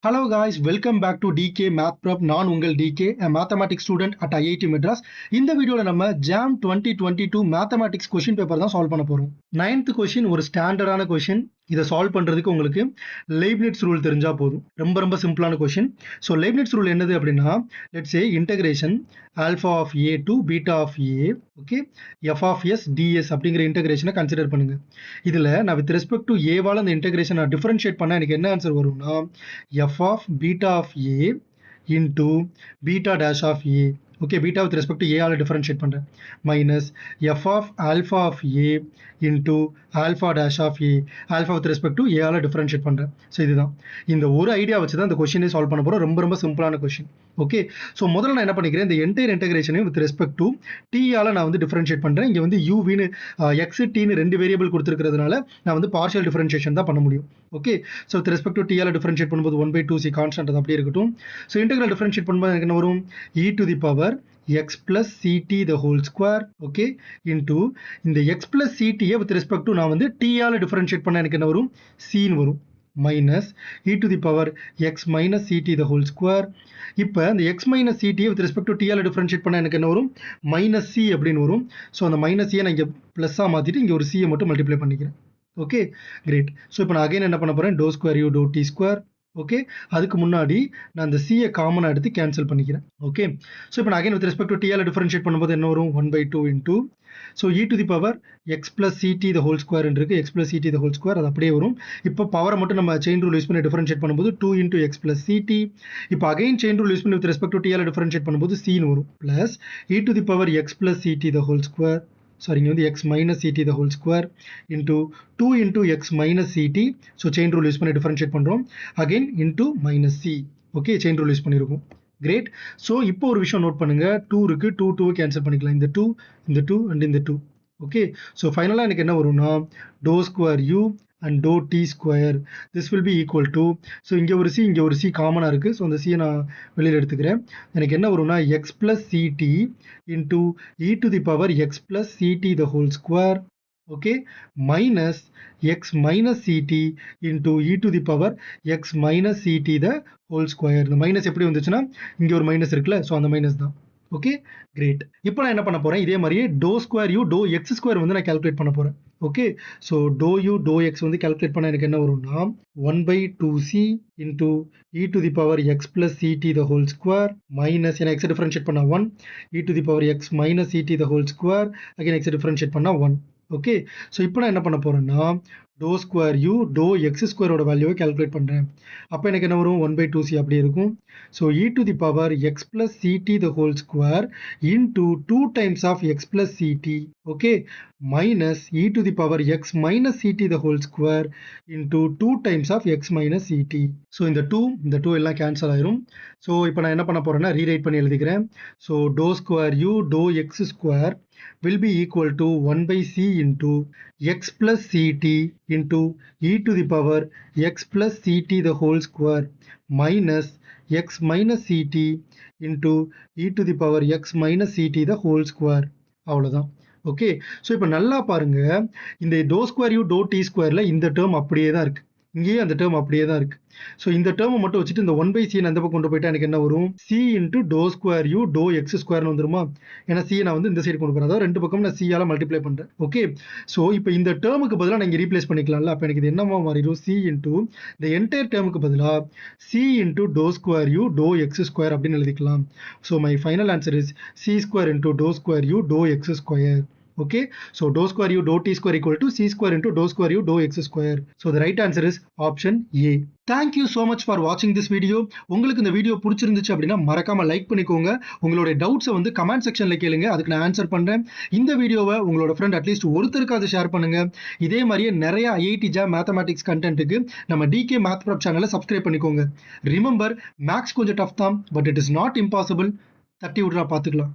Hello guys, welcome back to DK Math Prep. நான் உங்கள் DK, a mathematics student at IIT Madras. இந்த வீடியோல நம்ம JAM 2022 mathematics question paper தான் solve பண்ண போறோம். 9th question ஒரு ஸ்டாண்டர்டான question. இதை சால்வ் பண்றதுக்கு உங்களுக்கு லெய்ப்னிட்ஸ் ரூல் தெரிஞ்சா போதும். ரொம்ப சிம்பிளான கொஸ்டின். ஸோ லெய்ப்னிட்ஸ் ரூல் என்னது அப்படின்னா, let's say integration alpha of a to beta of a, okay, f of s d s அப்படிங்கிற இன்டகிரேஷனை கன்சிடர் பண்ணுங்க. இதில் நான் வித் ரெஸ்பெக்ட் டு ஏவால் அந்த இன்டகிரேஷன் நான் டிஃபரன்ஷியேட் பண்ணால் எனக்கு என்ன ஆன்சர் வரும்னா, f of beta of a into beta dash of a, okay, beta with respect to ஏஆல் டிஃபரன்ஷியேட் பண்ணுறேன், minus f of alpha of a into alpha dash of a, alpha with respect to ஏஆல் differentiate பண்ணுறேன். So இதுதான் இந்த ஒரு idea வச்சு தான் இந்த கொஸ்டினே சால்வ் பண்ண போகிறோம். ரொம்ப சிம்பிளான கொஸ்டின். ஓகே, ஸோ முதல்ல நான் என்ன பண்ணிக்கிறேன், இந்த என்டையர் இன்டகிரேஷனையும் வித் ரெஸ்பெக்ட் டு டிஆல் நான் வந்து டிஃபரன்ஷியேட் பண்ணுறேன். இங்கே வந்து யூவின்னு எக்ஸ் டின்னு ரெண்டு வேரியபிள் கொடுத்துருக்கிறதுனால நான் வந்து பார்ஷியல் டிஃபரன்ஷியேஷன் தான் பண்ண முடியும். Okay, so with respect to டிஆல் டிஃபரன்ஷியேட் பண்ணும்போது 1/2c கான்ஸ்டன்ட் அது அப்படியே இருக்கட்டும். ஸோ இன்டெக்ரல் டிஃபரன்ஷியேட் பண்ணும்போது எனக்கு என்ன வரும், e to the power x plus ct the whole square, okay, into இந்த x plus ct with respect to நான் வந்து t ஆல டிஃபரன்ஷியேட் பண்ண எனக்கு என்ன வரும், c ன்னு வரும், minus e to the power x minus ct the whole square. இப்போ இந்த x minus ct with respect to t ஆல டிஃபரன்ஷியேட் பண்ண எனக்கு என்ன வரும், minus c அப்படின்னு வரும். ஸோ அந்த மைனஸ் c நான் இங்கே ப்ளஸ்ஸாக மாற்றிட்டு இங்கே ஒரு c மட்டும் மல்டிப்ளை பண்ணிக்கிறேன். Okay, great. ஸோ இப்போ நான் அகைன் என்ன பண்ண போகிறேன், d square u to t square. Okay, அதுக்கு முன்னாடி நான் இந்த சியை காமனாக எடுத்து கேன்சல் பண்ணிக்கிறேன். ஓகே, ஸோ இப்போ நான் அகைன் வித் ரெஸ்பெக்ட் டு டிஆல் டிஃபரன்ஷியேட் பண்ணும்போது என்ன வரும், 1/2 into, so e to the power x plus CD the whole square இருக்கு, x plus CD the whole square அது அப்படியே வரும். இப்போ பவரை மட்டும் நம்ம செயின் ரூல் யூஸ் பண்ணி டிஃபரன்ஷியேட் பண்ணும்போது 2 இன்டூ எக்ஸ் பிளஸ் சிடி. இப்போ அகைன் செயின் ரூல் யூஸ் பண்ணி வித் ரெஸ்பெக்ட் டு டிஆல் டிஃபரன்ஷியேட் பண்ணும்போது சின்னு வரும், plus e to the power x plus CD the whole square, sorry இங்கே வந்து x minus CD the whole square into 2 into x minus c t. So chain rule use பண்ணி differentiate பண்ணுறோம், again into minus c. Okay, chain rule use பண்ணியிருக்கோம். Great. So இப்போ ஒரு விஷயம் note பண்ணுங்க, 2 இருக்கு, 2 கேன்சல் பண்ணிக்கலாம், இந்த 2 அண்ட் இந்த 2. ஓகே, ஸோ ஃபைனலாக எனக்கு என்ன வரும்னா, to square you and dou t square, this will be equal to, so இங்கே ஒரு c காமனாக இருக்குது. ஸோ அந்த c நான் வெளியில் எடுத்துக்கிறேன். எனக்கு என்ன வரும்னா, x plus ct into e to the power x plus ct the whole square, okay, minus x minus ct into e to the power x minus ct the whole square. இந்த minus எப்படி வந்துச்சுன்னா, இங்கே ஒரு minus இருக்குல்ல, so அந்த minus தான். Okay, great. இப்போ நான் என்ன பண்ண போகிறேன், இதே மாதிரியே do square u do x square வந்து நான் கால்குலேட் பண்ண போகிறேன். Okay, so do u do x வந்து கால்குலேட் பண்ண எனக்கு என்ன வரும்னா, 1/2c into e to the power x plus CD the whole square, minus ஏன்னா எக்ஸ் டிஃபரன்ஷியேட் பண்ணால் 1, e to the power x minus CD the whole square, again x differentiate பண்ணால் 1. Okay, so இப்போ நான் என்ன பண்ண போகிறேன்னா, do square u do x ஸ்கொயரோட வேல்யூவை கால்குலேட் பண்ணுறேன். அப்போ எனக்கு என்ன வரும், 1/2c அப்படி இருக்கும். So e to the power x plus CD the whole square into 2 times of x plus c t, okay, minus e to the power x minus CD the whole square into 2 times of x minus c t. So இந்த 2 எல்லாம் cancel ஆயிரும். So இப்போ நான் என்ன பண்ண போகிறேன்னா, rewrite பண்ணி எழுதிக்கிறேன். So to square u do x square will be equal to 1/c into x plus ct into e to the power x plus ct the whole square minus x minus ct into e to the power x minus ct the whole square. அவ்வளோதான். Okay, so இப்போ நல்லா பாருங்க, இந்த do square u to t ஸ்கொயரில் இந்த term அப்படியே தான் இருக்குது, இங்கேயே அந்த டேர்ம் அப்படியே தான் இருக்குது. ஸோ இந்த டேர்மை மட்டும் வச்சுட்டு இந்த 1/c அந்த பக்கம் கொண்டு போயிட்டா எனக்கு என்ன வரும், c into to square u do X ஸ்கொயர்னு வந்துருமா. ஏன்னா c நான் வந்து இந்த சைடு கொண்டு போகிறேன், அதாவது ரெண்டு பக்கம் நான் c-ஆல் மல்டிப்ளை பண்ணுறேன். ஓகே, ஸோ இப்போ இந்த டேர்முக்கு பதிலாக நான் இங்கே ரீப்ளேஸ் பண்ணிக்கலாம்ல. அப்போ எனக்கு இது என்னமா மாறிடும், c இன்ட்டு இந்த என்டையர் டேர்முக்கு பதிலாக c into to square u do x square அப்படின்னு எழுதிக்கலாம். So my final answer is c square into to square u do x square. Okay, so dou square u dou t square equal to c square into dou square u dou x square. So the right answer is option A. Thank you so much for watching this video. உங்களுக்கு இந்த video பிடிச்சிருந்துச்சு அப்படின்னா மறக்காம like பண்ணிக்கோங்க. உங்களோட டவுட்ஸை வந்து comment செக்ஷன்ல கேளுங்க, அதுக்கு நான் ஆன்சர் பண்றேன். இந்த வீடியோவை உங்களோட ஃப்ரெண்ட் அட்லீஸ்ட் ஒருத்தருக்காவது ஷேர் பண்ணுங்க. இதே மாதிரியே நிறைய IIT JAM மேத்தமேட்டிக்ஸ் கண்டென்ட்டுக்கு நம்ம DK Math Prep சேனலை சப்ஸ்கிரைப் பண்ணிக்கோங்க. ரிமெம்பர், மேக்ஸ் கொஞ்சம் டஃப் தான், but it is not impossible. தட்டி விட்றா பார்த்துக்கலாம்.